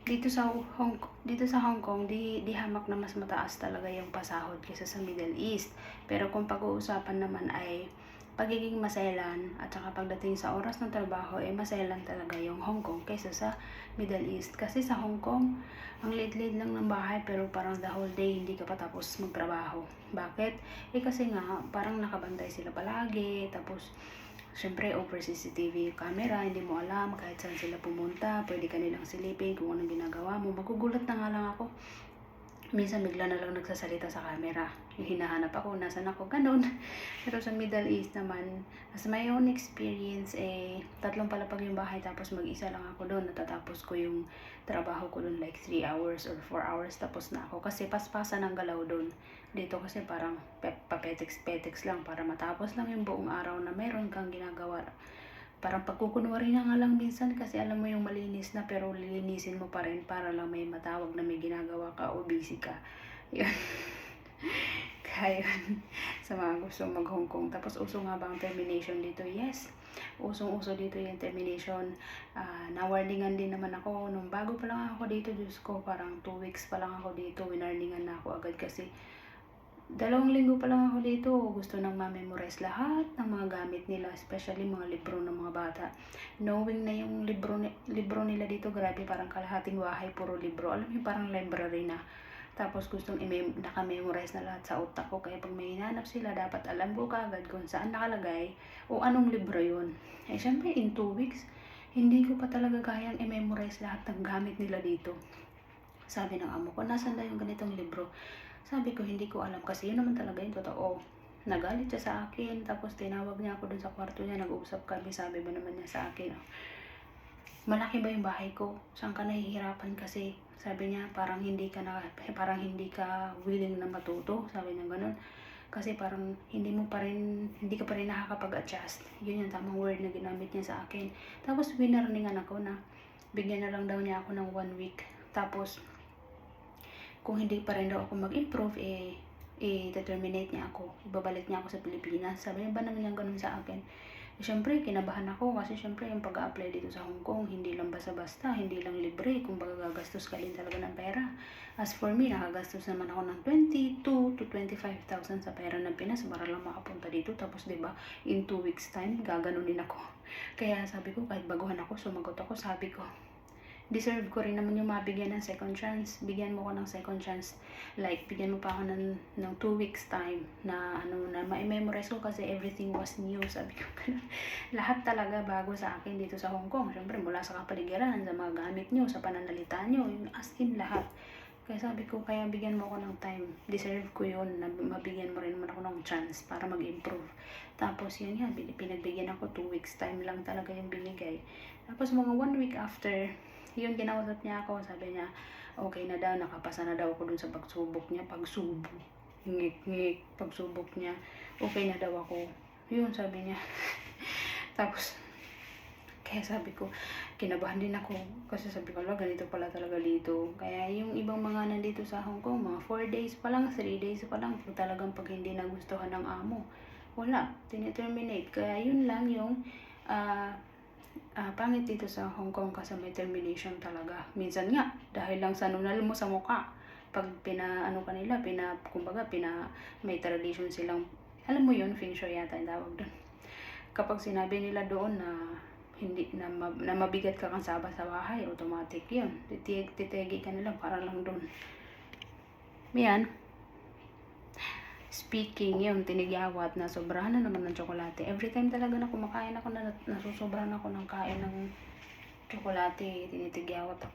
dito sa Hong Kong, di hamak na mas mataas talaga yung pasahod kaysa sa Middle East. Pero kung pag-uusapan naman ay pagiging maselan at saka pagdating sa oras ng trabaho, maselan talaga yung Hong Kong kaysa sa Middle East. Kasi sa Hong Kong, ang liit-liit lang ng bahay pero parang the whole day hindi ka pa tapos magtrabaho. Bakit? Kasi nga parang nakabantay sila palagi, tapos syempre, over CCTV camera, hindi mo alam kahit saan sila pumunta, pwede ka nilang silipin kung anong ginagawa mo. Magugulat na nga lang ako. Minsan bigla na lang nagsasalita sa camera. Yung hinahanap ako, nasan ako, ganun. Pero sa Middle East naman, as my own experience, 3 palapag yung bahay, tapos mag-isa lang ako doon. Natatapos ko yung trabaho ko doon like 3 hours or 4 hours, tapos na ako. Kasi paspasan ang galaw doon. Dito kasi parang papetex-petex lang para matapos lang yung buong araw na meron kang ginagawa. Parang pagkukunwari na nga lang minsan kasi alam mo yung malinis na pero lilinisin mo pa rin para lang may matawag na may ginagawa ka o busy ka. Yun. Kaya yun, sa mga gusto mag Hong Kong. Tapos uso nga ba ang termination dito? Yes. Usong-uso dito yung termination. Nawarningan din naman ako. Nung bago pa lang ako dito, Diyos ko, parang 2 weeks pa lang ako dito. Winarningan na ako agad kasi 2 linggo pa lang ako dito. Gusto nang ma-memorize lahat ng mga gamit nila, especially mga libro ng mga bata. Knowing na yung libro nila dito, grabe, parang kalahating bahay, puro libro. Alam mo, parang library na. Tapos gustong naka-memorize na lahat sa utak ko. Kaya pag may hinanap sila, dapat alam ko kaagad kung saan nakalagay o anong libro yun. Syempre, in 2 weeks, hindi ko pa talaga kayang i-memorize lahat ng gamit nila dito. Sabi ng amo ko, nasan na yung ganitong libro? Sabi ko, hindi ko alam kasi yun naman talaga yung totoo. Nagalit siya sa akin, tapos tinawag niya ako dun sa kwarto niya, nag-uusap kami, sabi ba naman niya sa akin, malaki ba yung bahay ko? Saan ka nahihirapan kasi? Sabi niya, parang hindi ka willing na matuto, sabi niya ganun. Kasi parang hindi ka pa rin nakakapag-adjust. Yun yung tamang word na ginamit niya sa akin. Tapos winarningan ako na bigyan na lang daw niya ako ng 1 week. Tapos kung hindi pa rin daw ako mag-improve, i-terminate niya ako. Ibabalik niya ako sa Pilipinas. Sabi niya ba naman yung ganun sa akin? Siyempre, kinabahan ako kasi siyempre yung pag-a-apply dito sa Hong Kong, hindi lang basta-basta, hindi lang libre, kung baga gagastos ka din talaga ng pera. As for me, nakagastos naman ako ng 22 to 25,000 sa pera ng Pinas para lang makapunta dito. Tapos, diba, in 2 weeks time, gaganunin ako. Kaya sabi ko, kahit baguhan ako, sumagot ako, sabi ko, deserve ko rin naman yung mabigyan ng second chance. Bigyan mo ko ng second chance. Like, bigyan mo pa ako ng 2 weeks time na ma-memorize ko kasi everything was new. Sabi ko, lahat talaga bago sa akin dito sa Hong Kong. Siyempre, mula sa kapaligiran, sa mga gamit nyo, sa pananalita nyo, yung as in lahat. Kaya sabi ko, kaya bigyan mo ako ng time. Deserve ko yun na mabigyan mo rin naman ako ng chance para mag-improve. Tapos yun yan, pinagbigyan ako 2 weeks time lang talaga yung binigay. Tapos mga 1 week after, yun, kinausap niya ako, sabi niya, okay na daw, nakapasa na daw ako dun sa pagsubok niya, pagsubok niya, okay na daw ako. Yun, sabi niya. Tapos, kaya sabi ko, kinabahan din ako, kasi sabi ko, ganito pala talaga dito. Kaya yung ibang mga nandito sa Hong Kong, mga 4 days pa lang, 3 days pa lang, talagang pag hindi nagustuhan ng amo, wala, tiniterminate. Kaya yun lang yung, pangit dito sa Hong Kong kasi may termination talaga. Minsan nga, dahil lang sa nunal mo sa mukha. Pag may tradition silang, alam mo yun, feng shui yata yung tawag doon. Kapag sinabi nila doon na na mabigat ka kang saba sa bahay, automatic yun. Titegi ka nila para lang doon. Yan. Speaking, yung tinigyawat na sobrahan na naman ng tsokolate. Every time talaga na kumakain ako na nasusobrahan ako ng kain ng tsokolate, tinitigyawat ako.